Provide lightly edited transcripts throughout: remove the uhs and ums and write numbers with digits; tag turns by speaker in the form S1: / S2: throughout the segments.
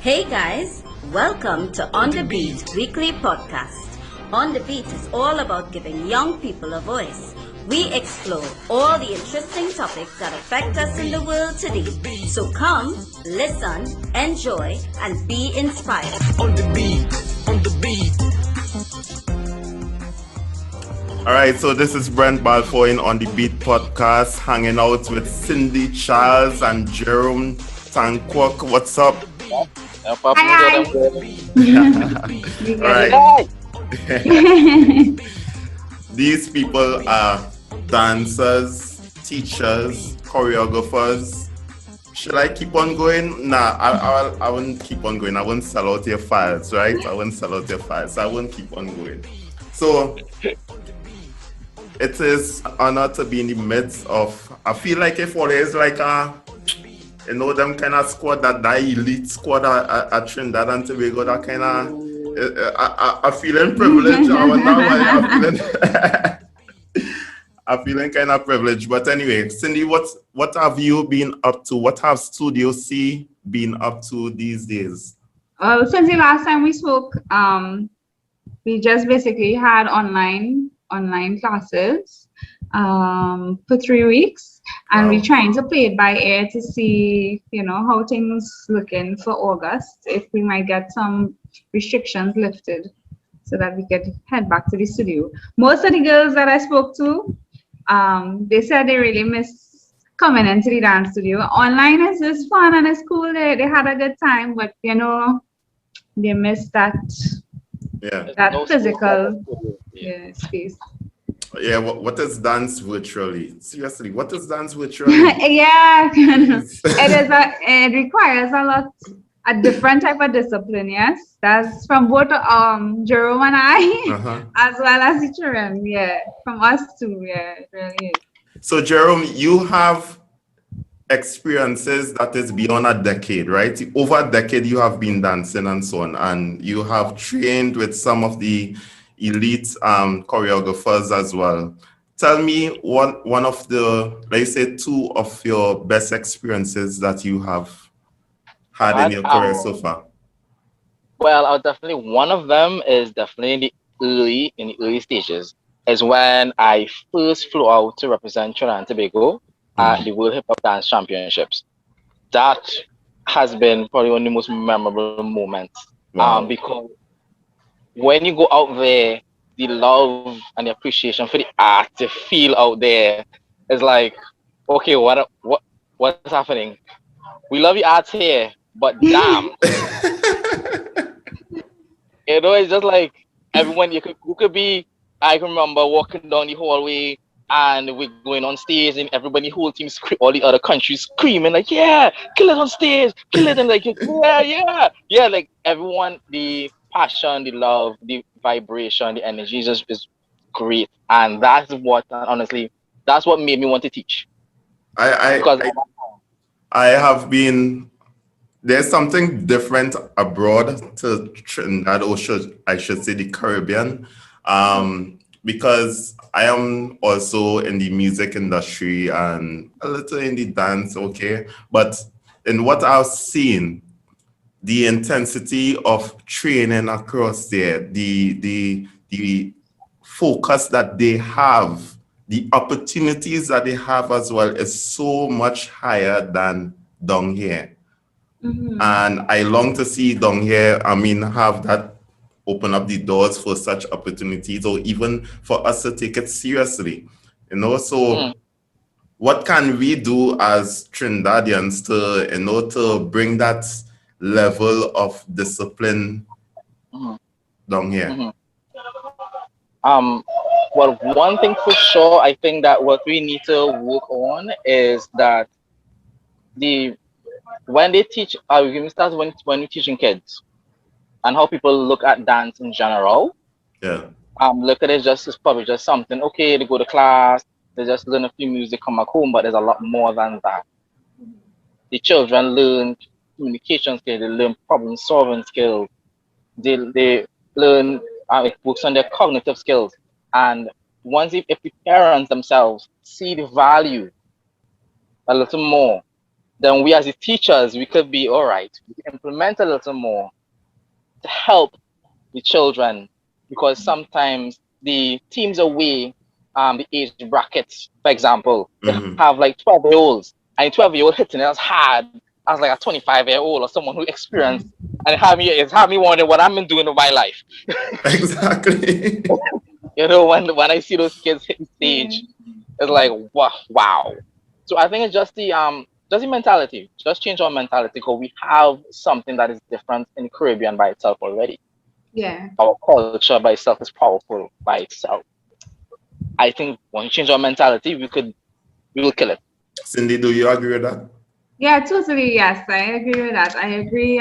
S1: Hey guys, welcome to On the Beat weekly podcast. On the Beat is all about giving young people a voice. We explore all the interesting topics that affect us in the world today. So come, listen, enjoy, and be inspired.
S2: On the beat, on the beat.
S3: All right, so this is Brent Balfoy on the Beat podcast, hanging out with Cindy Charles and Jerome Tanquok. What's up?
S4: Hi.
S3: All right. These people are dancers, teachers, choreographers. Should I keep on going? Nah, I wouldn't keep on going. I wouldn't sell out your files, right? I wouldn't sell out your files. I wouldn't keep on going. So it is an honor to be in the midst of, I feel like if there is like them kind of squad, that elite squad at Trinidad and Tobago, that kind of, I feeling privileged. I wonder why I'm feeling kind of privileged. But anyway, Cindy, what have you been up to? What have Studio C been up to these days?
S4: Well, since the last time we spoke, we just basically had online classes for 3 weeks, and we're trying to play it by ear to see, how things looking for August, if we might get some restrictions lifted so that we could head back to the studio. Most of the girls that I spoke to, they said they really miss coming into the dance studio. Online is just fun and it's cool. They had a good time, but they miss that physical space.
S3: Yeah, what is dance virtually? Seriously, what is dance virtually?
S4: Yeah, it requires a different type of discipline. Yes, that's from both Jerome and I, as well as the children. Yeah, from us too. Yeah, it really is.
S3: So Jerome, you have experiences that is beyond a decade, right? Over a decade, you have been dancing and so on, and you have trained with some of the elite choreographers as well. Tell me one of the, let's say, two of your best experiences that you have had in your career so far.
S5: Well, one of them is definitely in the early stages, is when I first flew out to represent Trinidad and Tobago at the World Hip Hop Dance Championships. That has been probably one of the most memorable moments.
S3: Wow.
S5: Because when you go out there, the love and the appreciation for the art, the feel out there is like, okay, what's happening? We love the art here, but damn. It's just like everyone, you could be, I can remember walking down the hallway and we're going on stage and everybody, whole team, all the other countries screaming like, yeah, kill it on stage, kill it. And like, yeah, like everyone, the passion, the love, the vibration, the energy is great. And that's what, honestly, that's what made me want to teach.
S3: I have been, there's something different abroad to Trinidad, or I should say the Caribbean, because I am also in the music industry and a little in the dance, okay? But in what I've seen, the intensity of training across there, the focus that they have, the opportunities that they have as well is so much higher than down here. And I long to see down here, have that open up the doors for such opportunities, or even for us to take it seriously. So what can we do as Trinidadians to bring that level of discipline down here?
S5: Well, one thing for sure, I think that what we need to work on is that when they teach, we can start when we're teaching kids and how people look at dance in general.
S3: Yeah.
S5: Look at it it's probably just something, okay, they go to class, they just learn a few music, come back home, but there's a lot more than that. The children learn communication skills, they learn problem solving skills, they learn, it works on their cognitive skills. And once if the parents themselves see the value a little more, then we as the teachers, we could be all right, we can implement a little more to help the children, because sometimes the teams away the age brackets, for example, they have like 12-year-olds, and a 12-year-old hitting it as hard as like a 25-year-old or someone who experienced, and it's had me wondering what I've been doing with my life.
S3: Exactly.
S5: You know, when I see those kids hit the stage, it's like wow. So I think it's just the mentality. Just change our mentality, because we have something that is different in the Caribbean by itself already.
S4: Yeah.
S5: Our culture by itself is powerful by itself. I think when we change our mentality, we will kill it.
S3: Cindy, do you agree with that?
S4: Yeah, totally. Yes, I agree with that. I agree.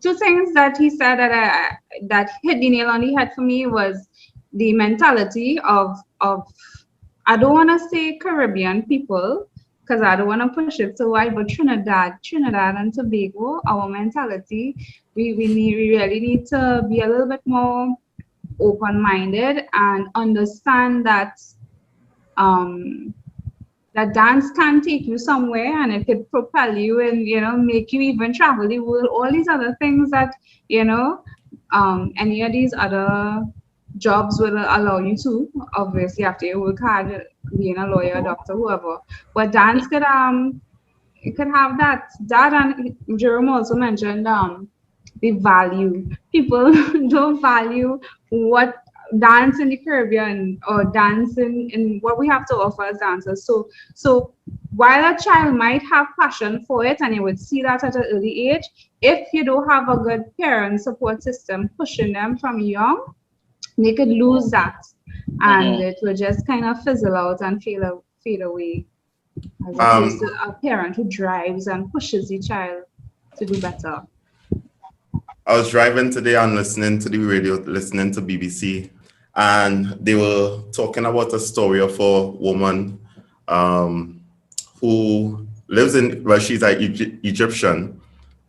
S4: Two things that he said that hit the nail on the head for me was the mentality of I don't want to say Caribbean people, because I don't want to push it so wide, but Trinidad and Tobago, our mentality, we really need to be a little bit more open-minded and understand that that dance can take you somewhere, and it could propel you and make you even travel the world. All these other things that any of these other jobs will allow you to. Obviously, after you work hard, being a lawyer, a doctor, whoever. But dance could it could have that. And Jerome also mentioned the value. People don't value what dance in the Caribbean or dance in what we have to offer as dancers. So while a child might have passion for it, and you would see that at an early age, if you don't have a good parent support system pushing them from young, they could lose that, and it will just kind of fizzle out and fade away, as opposed to a parent who drives and pushes the child to do better.
S3: I was driving today and listening to the radio, listening to BBC, and they were talking about a story of a woman who lives she's an Egyptian,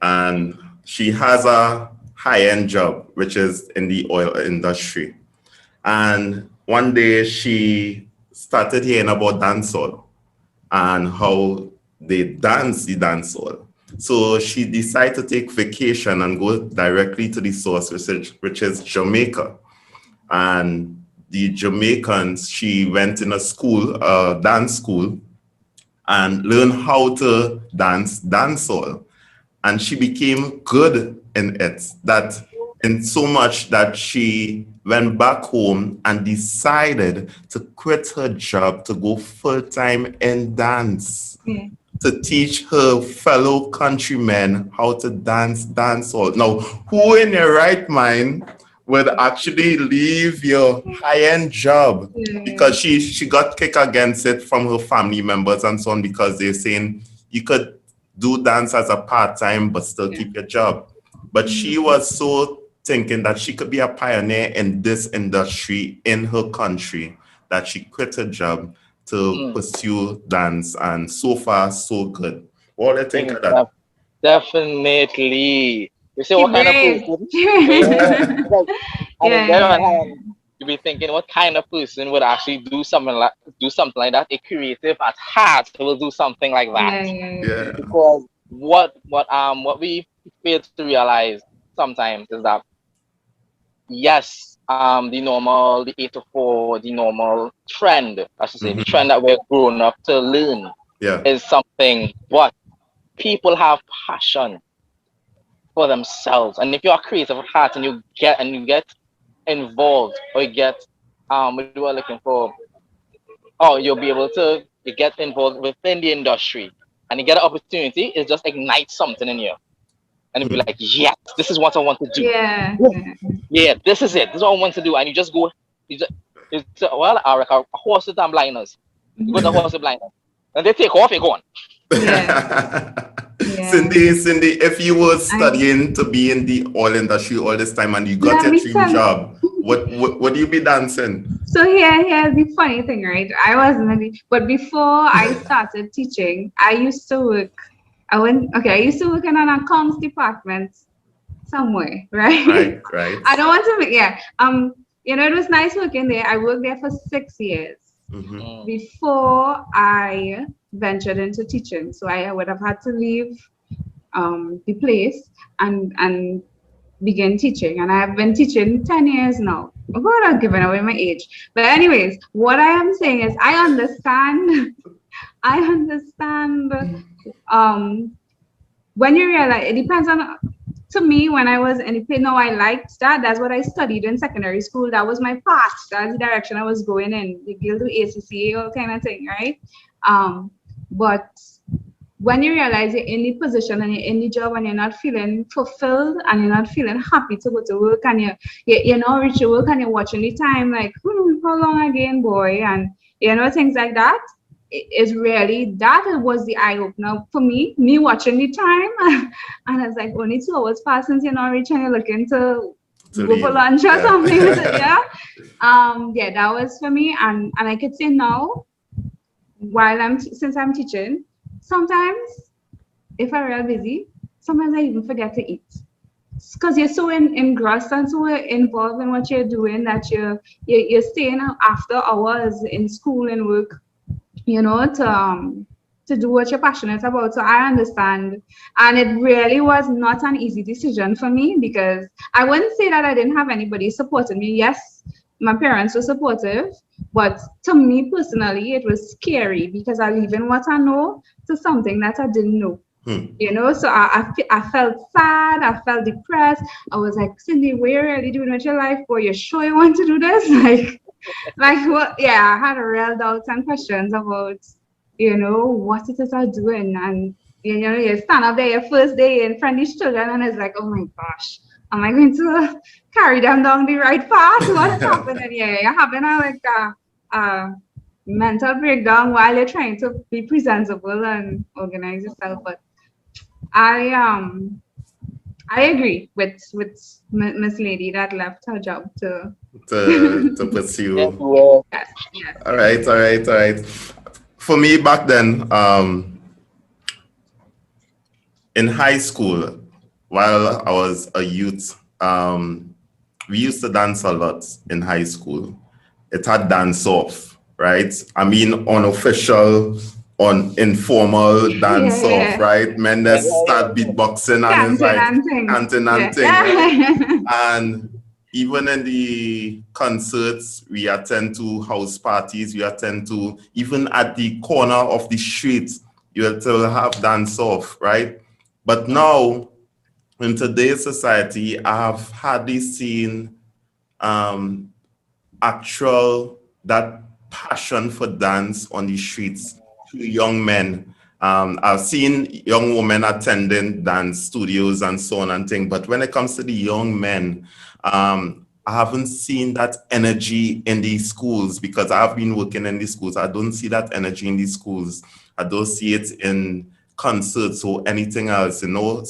S3: and she has a high-end job, which is in the oil industry. And one day she started hearing about dancehall and how they dance the dancehall. So she decided to take vacation and go directly to the source, which is Jamaica. And the Jamaicans, she went in a school, dance school, and learned how to dance dancehall. And she became good in it, in so much that she went back home and decided to quit her job to go full-time in dance. To teach her fellow countrymen how to dance dancehall. Now, who in your right mind would actually leave your high-end job? Because she got kicked against it from her family members and so on, because they're saying you could do dance as a part-time but still keep your job. But she was so thinking that she could be a pioneer in this industry in her country that she quit her job to pursue dance, and so far so good. What do you think of that?
S5: Definitely. You say what kind of person? You be thinking what kind of person would actually do something like that. A creative at heart will do something like that.
S3: Yeah.
S5: Because what we fail to realize sometimes is that yes, the 8 to 4, the normal trend, I should say, the trend that we're grown up to learn is something, but people have passion for themselves. And if you are creative at heart and you get involved, or you get what you are looking for, you'll be able to get involved within the industry, and you get an opportunity, it just ignites something in you. And you'll be like, yes, this is what I want to do. Yeah, this is it. This is what I want to do. And you just go, like a horse with blinders. You go to horse with blinders. And they take off, you're gone.
S3: Cindy, if you were studying to be in the oil industry all this time and you got your dream job, what do you be dancing?
S4: So here's the funny thing, right? I wasn't really, but before I started teaching, I used to work. I used to work in an accounts department somewhere, right?
S3: Right.
S4: I don't want to, it was nice working there. I worked there for 6 years.
S3: Mm-hmm.
S4: before I ventured into teaching. So I would have had to leave the place and begin teaching. And I have been teaching 10 years now. Oh God, I've given away my age. But anyways, what I am saying is I understand, I understand um, when you realize it depends on, to me, when I was in the no, I liked that. That's what I studied in secondary school. That was my path. That's the direction I was going in. The Guild to ACCA, all kind of thing, right? But when you realize you're in the position and you're in the job and you're not feeling fulfilled and you're not feeling happy to go to work and you're not reaching work and you're watching the time like, how long again, boy? And things like that. It's really, that was the eye opener for me watching the time. And it's like only 2 hours passed since you're not reaching, you're looking to
S3: To
S4: go for
S3: leave.
S4: lunch or
S3: Yeah.
S4: something. Yeah. Yeah, that was for me. And I could say now, since I'm teaching, sometimes if I'm real busy, sometimes I even forget to eat because you're so engrossed and so involved in what you're doing that you're staying after hours in school and work, to do what you're passionate about. So I understand, and it really was not an easy decision for me because I wouldn't say that I didn't have anybody supporting me. Yes, my parents were supportive, but to me personally, it was scary because I leaving what I know to something that I didn't know. So I felt sad, I felt depressed. I was like, Cindy, what are you really doing with your life? Boy, you sure you want to do this? Like what? Yeah, I had a real doubts and questions about, what it is I'm doing. And, you stand up there your first day in front of these children and it's like, oh my gosh, am I going to carry them down the right path? What is happening here? You're having a mental breakdown while you're trying to be presentable and organize yourself. But I agree with Miss Lady that left her job to
S3: to pursue.
S5: Yeah, well,
S4: yes.
S3: All right. For me back then, in high school, while I was a youth, we used to dance a lot in high school. It had dance off, right? I mean, unofficial, informal dance off,
S4: Yeah.
S3: right? Men that start beatboxing and it's
S4: Canton
S3: like
S4: and things.
S3: chanting and thing, right? And even in the concerts, we attend to house parties, we attend to, even at the corner of the street, you'll still have dance off, right? But now, in today's society, I have hardly seen actual, that passion for dance on the streets to young men. I've seen young women attending dance studios and so on and things, but when it comes to the young men, I haven't seen that energy in these schools because I've been working in these schools. I don't see that energy in these schools. I don't see it in concerts or anything else,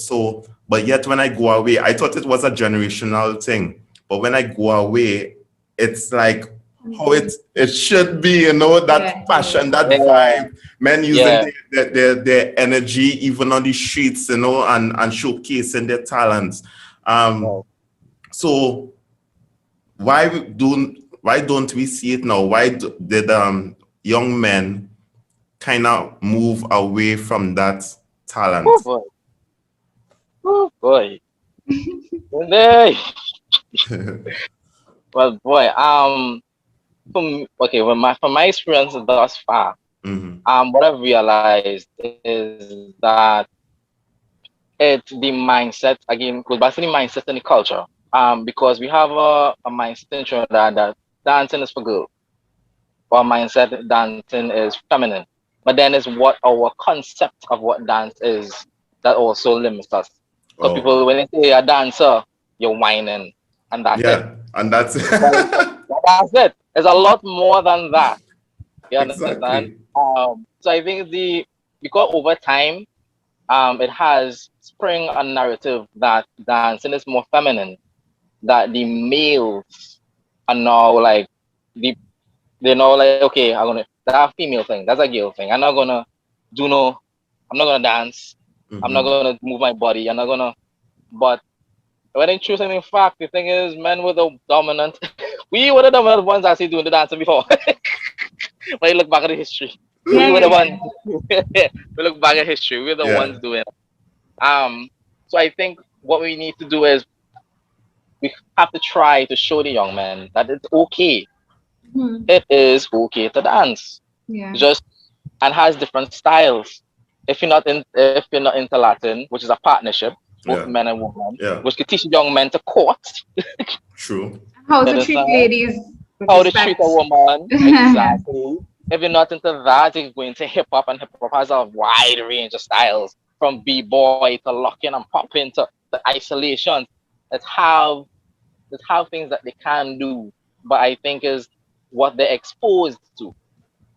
S3: So, but yet when I go away, I thought it was a generational thing. But when I go away, it's like how it should be, that
S4: Yeah.
S3: passion, that
S5: Yeah.
S3: vibe, men using
S5: Yeah.
S3: their energy even on the streets, and showcasing their talents. So why don't we see it now? Why did young men kind of move away from that talent?
S5: Oh boy. Oh boy. Hey. Well, boy. From my experience thus far, what I've realized is that the mindset again goes back to the mindset and the culture. Because we have a mindset in Trinidad that dancing is for girls. Our mindset that dancing is feminine. But then is what our concept of what dance is that also limits us. Because people, when they say a dancer, you're whining, and that's it.
S3: Yeah, and that's
S5: That's it. There's a lot more than that. You understand?
S3: Exactly.
S5: So I think because over time, it has spring a narrative that dancing is more feminine, that the males are now like they're now like, okay, that's a female thing, that's a girl thing. I'm not gonna dance. I'm not gonna move my body. I'm not gonna. But when in truth and in fact, the thing is, men were the dominant. We were the dominant ones actually doing the dancing before. when you look back at the history,
S4: Yeah,
S5: we were the
S4: yeah,
S5: ones. We look back at history. We're the
S3: Yeah.
S5: ones doing it. So I think what we need to do is we have to try to show the young men that it's okay.
S4: Mhm.
S5: It is okay to dance.
S4: Yeah.
S5: Just and has different styles. If you're not into Latin, which is a partnership, both
S3: Yeah.
S5: men and women,
S3: Yeah.
S5: which could teach young men to court,
S3: True.
S4: How
S5: you
S4: to treat
S5: understand?
S4: ladies with
S5: How to treat
S4: respect.
S5: a woman. Exactly. If you're not into that, you're going to hip hop, and hip hop has a wide range of styles, from b-boy to locking and popping to isolation. Let's have things that they can do, but I think is what they're exposed to.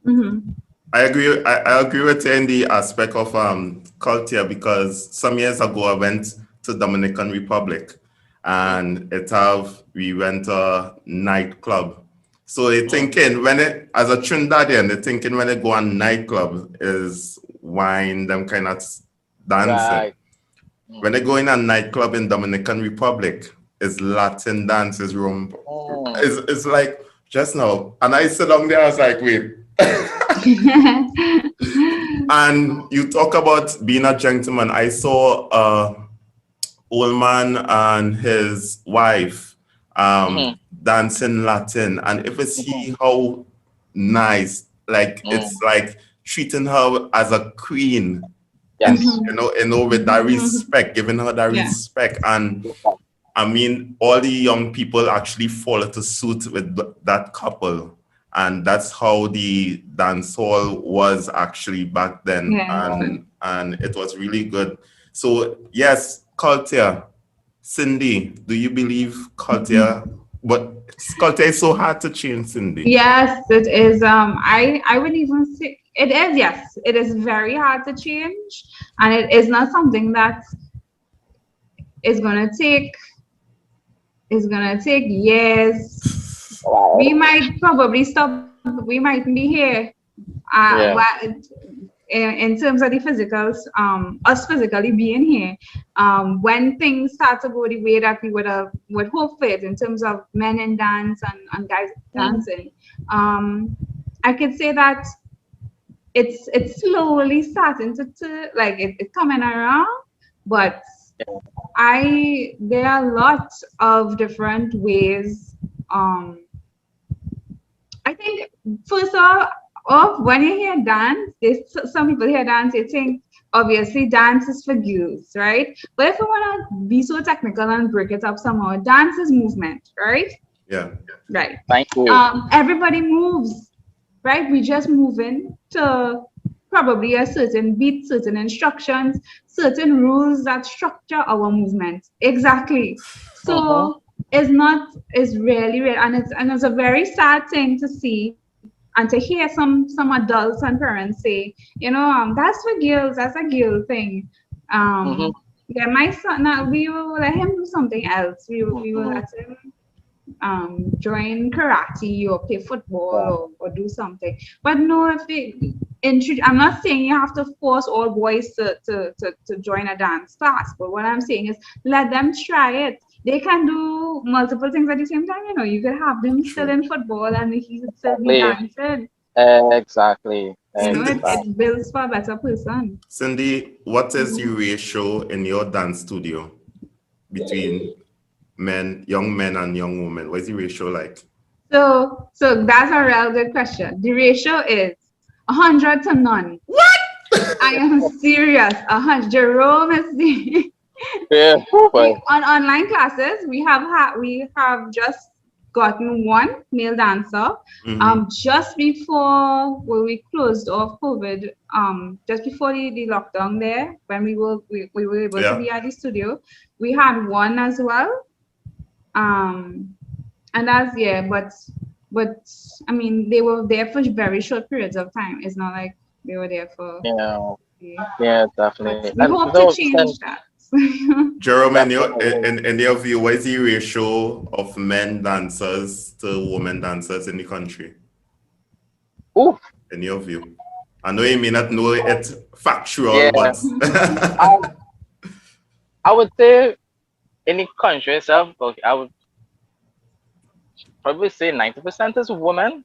S4: Mhm.
S3: I agree. I agree with you in the aspect of culture, because some years ago I went to Dominican Republic, and we went to a nightclub. So they thinking when it as a Trinidadian, they thinking when they go on nightclub is wine, them kind of dancing.
S5: Right.
S3: When they go in a nightclub in Dominican Republic, it's Latin dances room. It's like just now, and I sit down there. I was like, wait. And you talk about being a gentleman. I saw a old man and his wife dancing Latin, and if you see how nice, like it's like treating her as a queen, and
S5: Yes.
S3: with that respect, giving her that
S4: Yeah.
S3: respect, and I mean, all the young people actually follow to suit with that couple. And that's how the dance hall was actually back then.
S4: Yeah.
S3: And it was really good. So yes, culture. Cindy, do you believe culture? But culture is so hard to change, Cindy.
S4: Yes, it is. I would even say it is. Yes, it is very hard to change, and it is not something that is gonna take years.
S5: Wow.
S4: We might probably stop. We might be here.
S5: Yeah.
S4: In terms of the physicals, us physically being here, when things start to go the way that we would hope for it in terms of men in dance and guys dancing, I could say that it's slowly starting to like it's coming around, but there are lots of different ways. I think first off, when you hear dance, some people hear dance, they think obviously dance is for girls, right? But if you want to be so technical and break it up somehow, dance is movement, right?
S3: Yeah.
S4: Right.
S5: Thank you.
S4: Everybody moves, right? We just moving to probably a certain beat, certain instructions, certain rules that structure our movement. Exactly. So it's really, and it's a very sad thing to see and to hear some adults and parents say, that's for girls, that's a girl thing. Yeah, my son, now we will let him do something else. We will let him join karate or play football or do something. But no, if they I'm not saying you have to force all boys to join a dance class, but what I'm saying is let them try it. They can do multiple things at the same time. You could have them still in football and he could still be dancing.
S5: Exactly.
S4: It builds for a better person.
S3: Cindy, what is the ratio in your dance studio between young men and young women? What is the ratio like?
S4: So that's a real good question. The ratio is 100 to none.
S3: What?
S4: I am serious. 100. Jerome is the
S5: Yeah.
S4: on online classes. We have just gotten one male dancer. Just before we closed off COVID, just before the lockdown there, when we were able to be at the studio, we had one as well. And that's but I mean they were there for very short periods of time. It's not like they were there for
S5: yeah, definitely.
S4: We hope to change that.
S3: Jerome, in your view, what is the ratio of men dancers to women dancers in the country?
S5: Ooh.
S3: In your view, I know you may not know it factual, but
S5: I would say in the country itself, I would probably say 90% is women.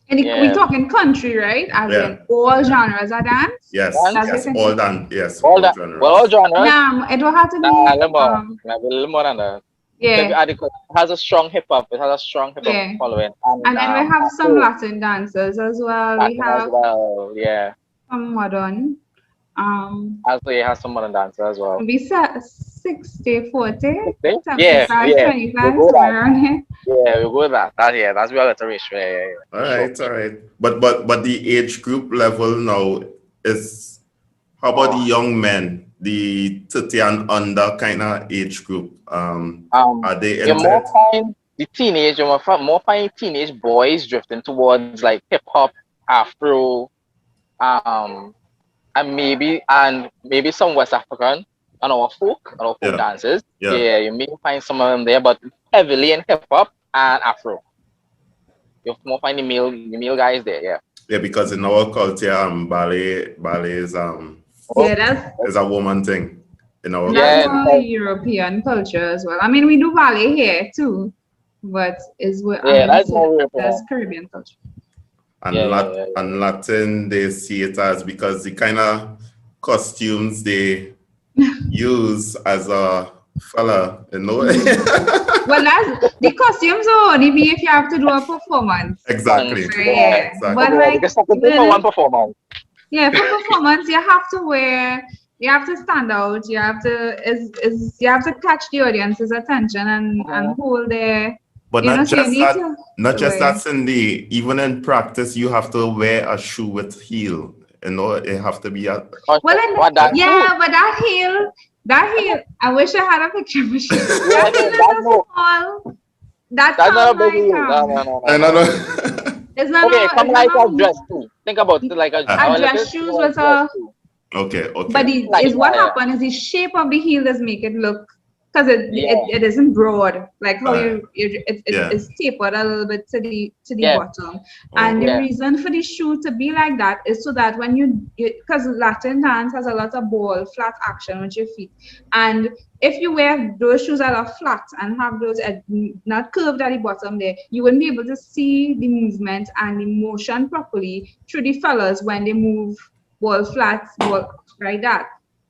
S4: And
S5: Yeah.
S4: we talking country, right? As
S3: Yeah.
S4: in all genres of dance.
S3: Yes,
S5: Dance?
S3: yes,
S4: That's
S3: all done. Yes,
S5: All
S3: all
S5: that,
S3: genres.
S5: well, all genres.
S4: Nah, it will have to
S5: Nah,
S4: be
S5: a little more. Nah, a little more than that. Because
S4: yeah.
S5: it has a strong hip hop. It has a strong hip hop
S4: Yeah.
S5: following.
S4: And then we have some
S5: Afro,
S4: Latin dancers as well. We
S5: Latin as
S4: have
S5: well. Yeah.
S4: some modern.
S5: Also, it has some modern dancer as well.
S4: We set 60, 40,
S5: Okay?
S4: 75,
S5: Yeah.
S4: 25,
S5: We'll go
S4: somewhere
S5: that.
S4: around here.
S5: Yeah, we'll go with that. That's where the ratio. Yeah.
S3: All right, all right. But the age group level now is, how about the young men, the 30 and under kind of age group? Are they
S5: You're
S3: into
S5: more
S3: it?
S5: find the teenage, more find teenage boys drifting towards like hip hop, Afro, and maybe some West African and our folk
S3: Yeah.
S5: dances.
S3: Yeah.
S5: Yeah, you may find some of them there, but heavily in hip hop and Afro. You more find the male guys there. Yeah.
S3: Yeah, because in our culture, ballet is
S4: Yeah, that's
S3: is a woman thing in our
S5: Yeah.
S3: culture.
S4: more European culture as well. I mean, we do ballet here too, but is what
S5: Yeah, that's more European.
S4: that's Caribbean culture.
S3: And
S5: Yeah.
S3: and Latin, they see it as, because the kind of costumes they use as a fella, you know.
S4: Well, that's the costumes will only be if you have to do a performance.
S3: Exactly.
S4: Yeah.
S3: Exactly.
S4: But
S5: Yeah,
S4: like,
S5: you just have to do for
S4: little-
S5: one performance.
S4: yeah, for performance, you have to wear, you have to stand out, you have to you have to catch the audience's attention and hold their.
S3: But
S4: You know,
S3: not
S4: so you
S3: just
S4: need
S3: that,
S4: to
S3: not just
S4: wear-
S3: that, Cindy. Even in practice, you have to wear a shoe with heel. You know, it have to be a.
S4: Well, and
S5: What that
S4: yeah, but that heel, I wish I had a picture of it.
S5: Yeah,
S4: That heel is
S5: that
S4: so
S5: no.
S4: small. That's
S5: That's not a
S4: how
S5: big deal. No.
S3: I don't know.
S4: It's not
S5: Okay,
S4: a,
S5: come
S4: it's
S5: like
S4: not
S5: a dress too. Think about it like a
S4: dress shoes with a-
S3: Okay.
S4: But
S5: Like,
S4: is what
S5: yeah.
S4: happened is the shape of the heel does make it look, because
S5: Yeah.
S4: it isn't broad like how
S3: Right. Yeah.
S4: it's tapered a little bit to the
S5: Yeah.
S4: bottom. And the
S5: Yeah.
S4: reason for the shoe to be like that is so that when because Latin dance has a lot of ball flat action with your feet, and if you wear those shoes that are flat and have those not curved at the bottom there, you wouldn't be able to see the movement and the motion properly through the fellas when they move ball flat, ball like that.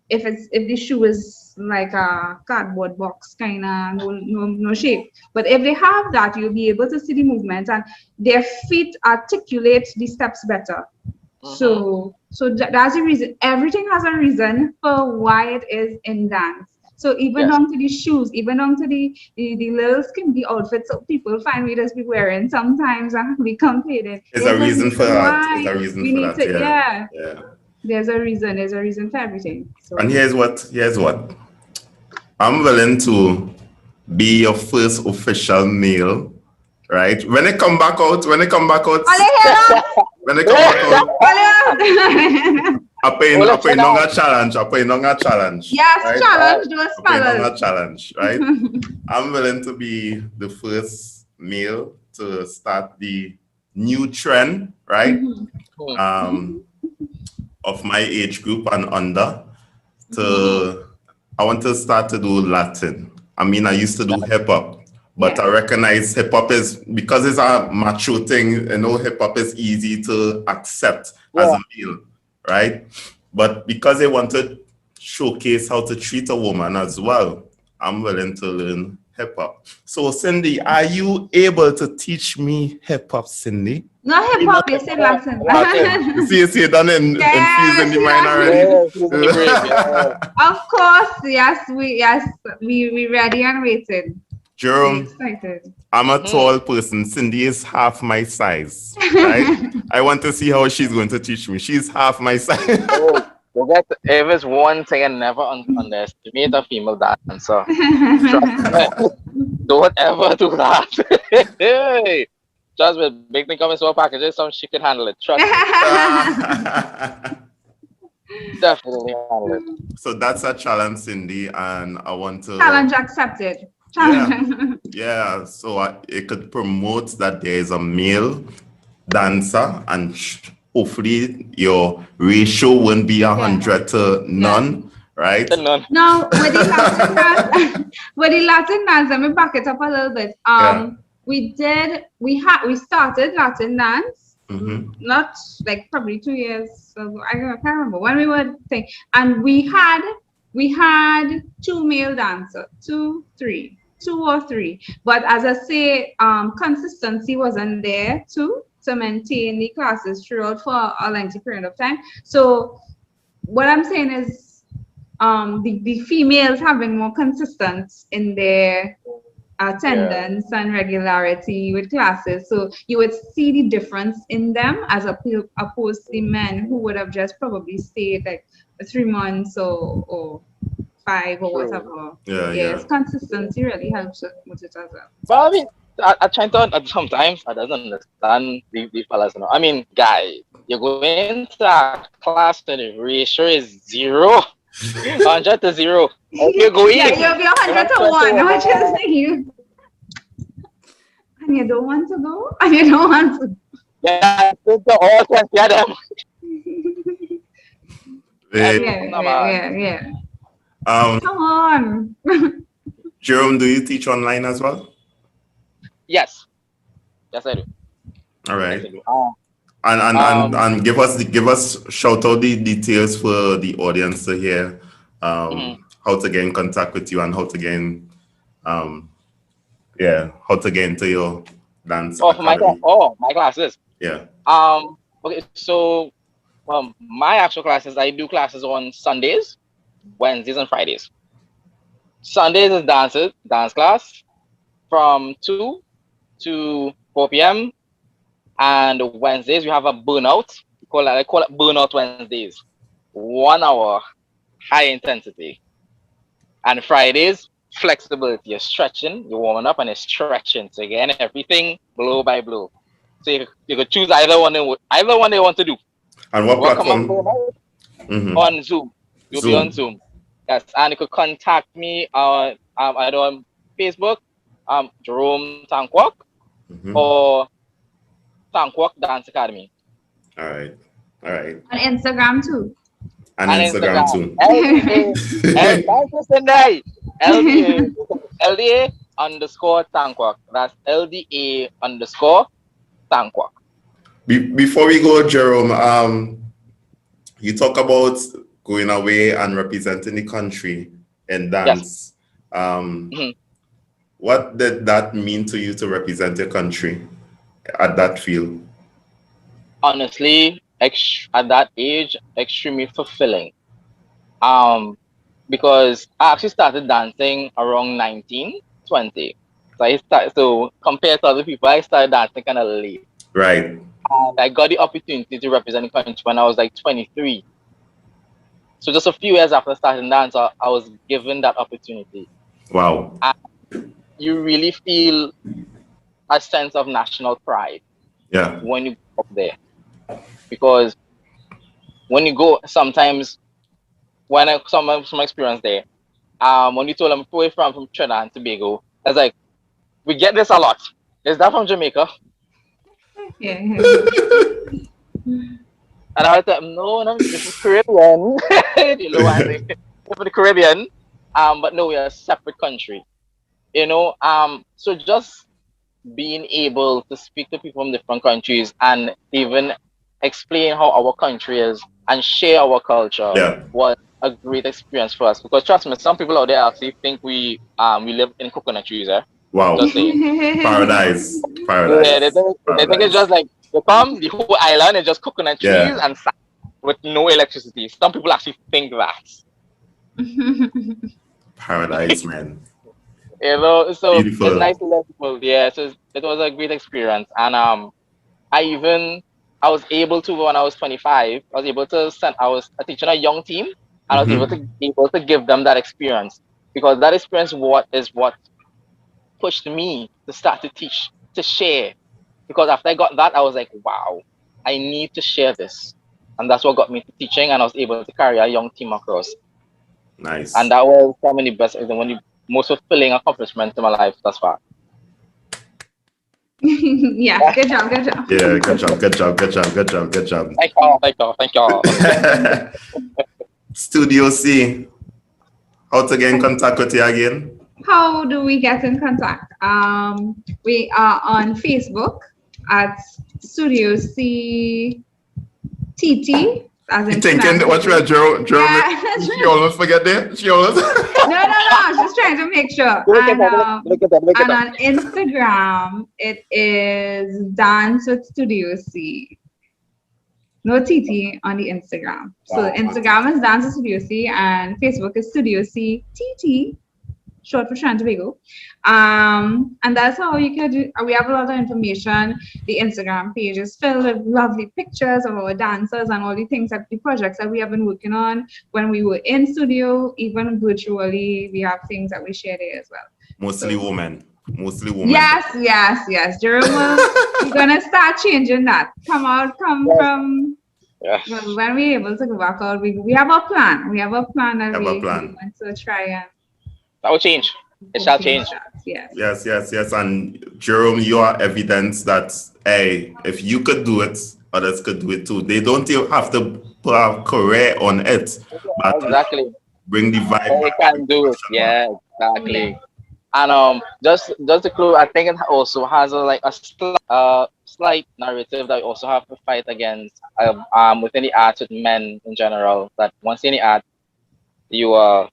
S4: If the shoe is like a cardboard box, kind of no shape. But if they have that, you'll be able to see the movement, and their feet articulate the steps better. So that's the reason. Everything has a reason for why it is in dance. So even
S5: Yes.
S4: down to the shoes, even down to the little skimpy outfits that people find we just be wearing sometimes and we complaining.
S3: There's a reason for that.
S4: why
S3: There's a reason
S4: we
S3: for
S4: need
S3: that.
S4: to,
S3: Yeah.
S4: There's a reason. There's a reason for everything. So.
S3: And here's what. I'm willing to be your first official male, right? When they come back out, when they come back out, I pay no challenge.
S4: Yes,
S3: right?
S4: challenge, do a
S3: I pay no
S4: challenge.
S3: challenge, right? I'm willing to be the first male to start the new trend, right? Of my age group and under. I want to start to do Latin. I mean, I used to do hip hop, but
S4: Yeah.
S3: I recognize hip hop is, because it's a macho thing, you know, hip hop is easy to accept as a male, right? But because they want to showcase how to treat a woman as well, I'm willing to learn hip hop. So, Cindy, are you able to teach me hip hop, Cindy?
S4: No hip hop, they say Latin.
S3: You see it done in
S4: Yes,
S3: infusing the mind
S4: yes.
S3: already.
S5: Yeah, she's in the grave, yeah.
S4: Of course, we ready and waiting.
S3: Jerome,
S4: Excited.
S3: I'm a tall person. Cindy is half my size, right? I want to see how she's going to teach me. She's half my size.
S5: If it's one thing I never underestimate a female dancer. Trust me. Don't ever do that. Hey, just with big thing coming small packages, some she can handle it. Trust me. Definitely handle it.
S3: So that's a challenge, Cindy, and I want to.
S4: Challenge accepted. Challenge.
S3: Yeah, so it could promote that there is a male dancer, and hopefully your ratio won't be 100 to none, right?
S5: None.
S4: Now, with the Latin dance, let me back it up a little bit. We started Latin dance not like probably 2 years ago. I can't remember when we were thing, and we had 2 male dancers, two or three. But as I say, consistency wasn't there to maintain the classes throughout for a lengthy period of time. So what I'm saying is, the females have been more consistent in their attendance and regularity with classes, so you would see the difference in them as opposed to the men who would have just probably stayed like 3 months or 5 or whatever. Yes, consistency really helps with it as well.
S5: But I mean, I try to sometimes I don't understand the fellas. You know? I mean, guy, you're going to a class and the ratio is 0. 100 to 0. Okay, go in.
S4: Yeah, you'll be 100 to 1, which is you. And you don't want to go? And you don't want to.
S5: Yeah, the all can get them.
S4: Yeah. Come on.
S3: Jerome, do you teach online as well?
S5: Yes, I do.
S3: All right. And give us shout out the details for the audience to hear how to get in contact with you and how to get in, how to get into your dance academy.
S5: My classes.
S3: Yeah.
S5: Okay, so my actual classes, I do classes on Sundays, Wednesdays, and Fridays. Sundays is dance class from 2 to 4 p.m. And Wednesdays we have a burnout. I call it burnout Wednesdays. 1 hour, high intensity. And Fridays, flexibility. You're stretching, you're warming up, and you're stretching. So again, everything blow by blow. So you could choose either one they want to do.
S3: And what platform?
S5: On Zoom. You'll be on Zoom. Yes, and you could contact me either on Facebook, Jerome Tankwok, or Tankwok Dance Academy. All right.
S4: On Instagram too.
S3: And Instagram too.
S5: LDA underscore Tankwok. That's LDA underscore Tankwok.
S3: Before we go, Jerome, you talk about going away and representing the country in dance. Yes. What did that mean to you to represent your country at that field?
S5: Honestly, at that age, extremely fulfilling. Because I actually started dancing around 19, 20. So compared to other people, I started dancing kind of late.
S3: Right.
S5: And I got the opportunity to represent the country when I was like 23. So just a few years after starting dance, I was given that opportunity.
S3: Wow.
S5: And you really feel a sense of national pride.
S3: Yeah.
S5: When you go up there. Because when you go, sometimes, when I some experience there, when you told them where you're from Trinidad and Tobago, I was like, we get this a lot. Is that from Jamaica?
S4: Yeah.
S5: And I was like, no, this is Caribbean. You know what I mean? For the Caribbean. But no, we are a separate country. You know, so just being able to speak to people from different countries and even explain how our country is and share our culture was a great experience for us. Because trust me, some people out there actually think we live in coconut trees.
S3: Wow. Paradise.
S5: Yeah, they think it's just like you come, the whole island is just coconut trees and sand with no electricity. Some people actually think that.
S3: Paradise, man.
S5: You know, so
S3: beautiful.
S5: It's nice to let people. Yeah, so it was a great experience, and I was able to, when I was 25, I was teaching a young team, and I was able to give them that experience, because that experience is what pushed me to start to teach, to share. Because after I got that, I was like, wow, I need to share this, and that's what got me to teaching, and I was able to carry a young team across.
S3: Nice.
S5: And that was one of the best, most fulfilling accomplishments in my life thus far.
S4: Yeah, good job.
S3: Yeah, good job.
S5: Thank y'all.
S3: Studio C, how to get in contact with you again?
S4: How do we get in contact? We are on Facebook, at Studio C TT. As in
S3: You thinking,
S4: Finance
S3: watch
S4: Studio.
S3: where Jerome,
S4: Yeah.
S3: she almost forget there. She almost.
S4: No, just trying to make sure.
S5: Look at that.
S4: And on Instagram, it is Dance with Studio C. No TT on the Instagram. So
S3: Wow.
S4: Instagram is Dance with Studio C and Facebook is Studio C TT, short for Trinidad. And that's how you could do. We have a lot of information. The Instagram page is filled with lovely pictures of our dancers and all the things that the projects that we have been working on when we were in studio, even virtually. We have things that we share there as well.
S3: Mostly women.
S4: Yes. Jerome, we're gonna start changing that. From
S5: Yeah.
S4: well, when we're able to go back out, we have a plan. We have a plan that
S3: Have
S4: we
S3: a plan.
S4: want to try and
S5: That will change. It shall change.
S4: that. Yes.
S3: Yes. And Jerome, you are evidence that, hey, if you could do it, others could do it too. They don't even have to put a career on it, but
S5: Exactly.
S3: bring the vibe.
S5: They can do it. Yeah, exactly. And just to close, I think it also has a slight narrative that you also have to fight against within the arts with men in general. That once in the art, you are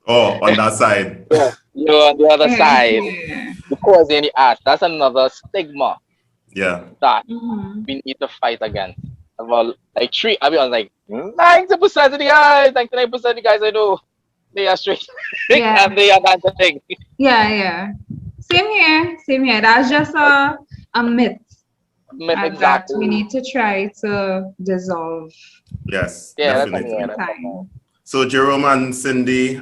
S3: Oh, on that side.
S5: you're on the other side
S4: Yeah.
S5: because in the art. That's another stigma
S3: Yeah.
S5: that
S4: Mhm.
S5: we need to fight against. Well, like I'll be honest, like 90% of the guys, 99% of the guys I know, they are straight
S4: Yeah.
S5: and they are dancing.
S4: Yeah. Same here. That's just a myth that
S5: Exactly.
S4: we need to try to dissolve
S3: Yes.
S5: Yeah, that's
S3: Definitely.
S5: what I
S4: in
S5: mean.
S4: time.
S3: So Jerome and Cindy,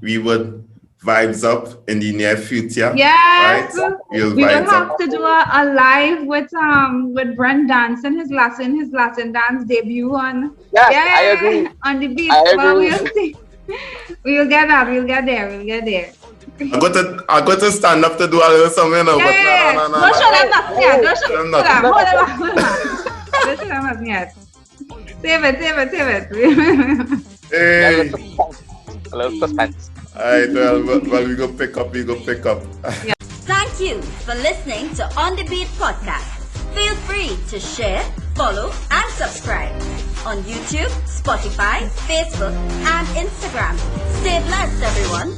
S3: we would vibes up in the near future.
S4: Yes.
S3: Right? We'll
S4: We will
S3: vibes
S4: have
S3: up.
S4: to do a live with Brent dancing his Latin dance debut on
S5: Yes, I agree.
S4: on the beat.
S5: I
S4: Well,
S5: agree.
S4: we'll see. We'll get that. We'll get there.
S3: I got to stand up to do a little something now, but
S4: Yeah.
S3: no.
S4: Don't show them that. Yeah, don't show
S3: Show them
S4: them that.
S3: that.
S4: Hold them back. Don't show them that yet. Save it.
S3: Hey.
S5: A little suspense.
S3: Alright, well, we go pick up.
S1: Thank you for listening to On the Beat podcast. Feel free to share, follow, and subscribe on YouTube, Spotify, Facebook, and Instagram. Stay blessed, everyone.